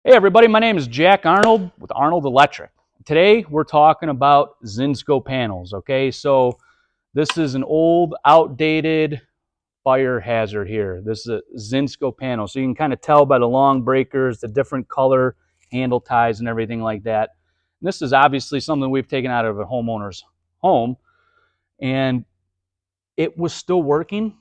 Hey everybody, my name is Jack Arnold with Arnold Electric. Today we're talking about Zinsco panels, okay? So this is an old, outdated fire hazard here. This is a Zinsco panel. So you can kind of tell by the long breakers, the different color handle ties and everything like that. And this is obviously something we've taken out of a homeowner's home, and it was still working,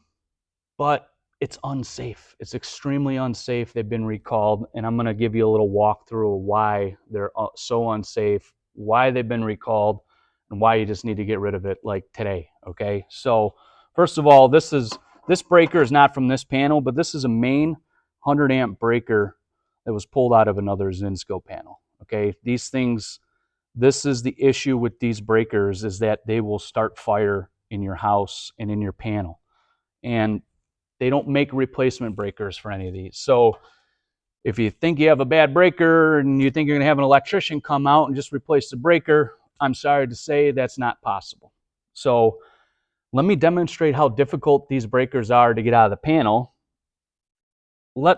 but it's unsafe. It's extremely unsafe. They've been recalled, and I'm going to give you a little walkthrough of why they're so unsafe, why they've been recalled, and why you just need to get rid of it like today, okay? So first of all, this breaker is not from this panel, but this is a main 100 amp breaker that was pulled out of another Zinsco panel, okay? These things, this is the issue with these breakers, is that they will start fire in your house and in your panel. And they don't make replacement breakers for any of these. So if you think you have a bad breaker and you think you're going to have an electrician come out and just replace the breaker, I'm sorry to say that's not possible. So let me demonstrate how difficult these breakers are to get out of the panel. They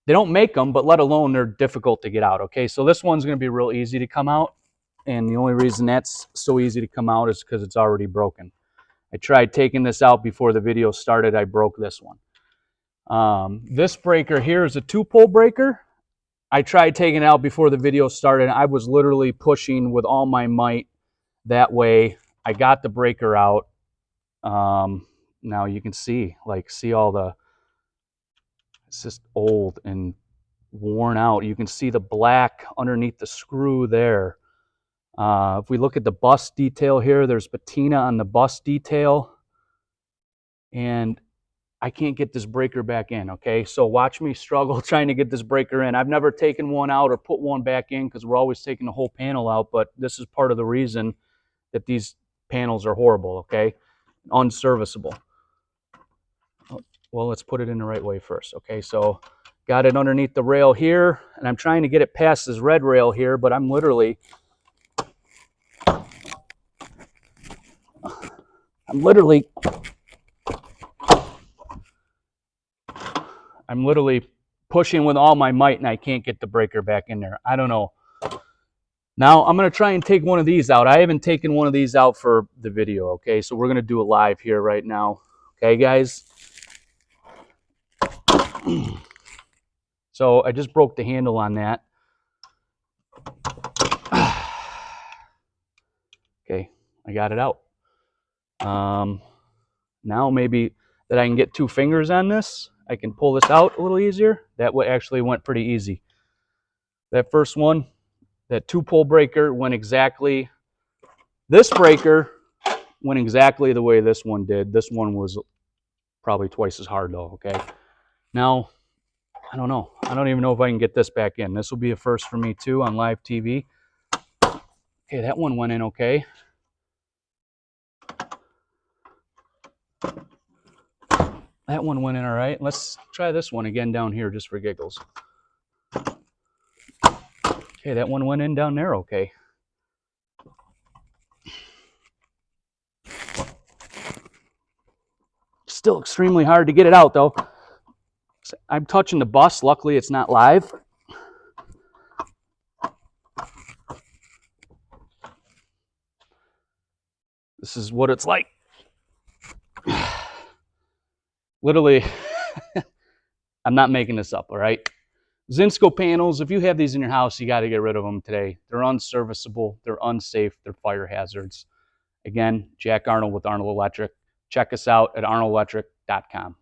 don't make them, but let alone they're difficult to get out, okay? So this one's going to be real easy to come out, and the only reason that's so easy to come out is because it's already broken. I tried taking this out before the video started. I broke this one. This breaker here is a 2-pole breaker. I tried taking it out before the video started. I was literally pushing with all my might that way. I got the breaker out. Now you can see all the, it's just old and worn out. You can see the black underneath the screw there. If we look at the bus detail here, there's patina on the bus detail, and I can't get this breaker back in, okay? So watch me struggle trying to get this breaker in. I've never taken one out or put one back in because we're always taking the whole panel out, but this is part of the reason that these panels are horrible, okay? Unserviceable. Well, let's put it in the right way first, okay? So got it underneath the rail here, and I'm trying to get it past this red rail here, but I'm literally pushing with all my might, and I can't get the breaker back in there. I don't know. Now I'm going to try and take one of these out. I haven't taken one of these out for the video, okay? So we're going to do it live here right now. Okay, guys? So I just broke the handle on that. Okay, I got it out. Now maybe that I can get 2 fingers on this, I can pull this out a little easier. That actually went pretty easy. That first one, that 2-pole breaker went exactly, this breaker went exactly the way this one did. This one was probably twice as hard though, okay? Now, I don't know. I don't even know if I can get this back in. This will be a first for me too on live TV. Okay, that one went in okay. That one went in all right. Let's try this one again down here just for giggles. Okay, that one went in down there okay. Still extremely hard to get it out though. I'm touching the bus. Luckily it's not live. This is what it's like. Literally, I'm not making this up, all right? Zinsco panels, if you have these in your house, you got to get rid of them today. They're unserviceable, they're unsafe, they're fire hazards. Again, Jack Arnold with Arnold Electric. Check us out at arnoldelectric.com.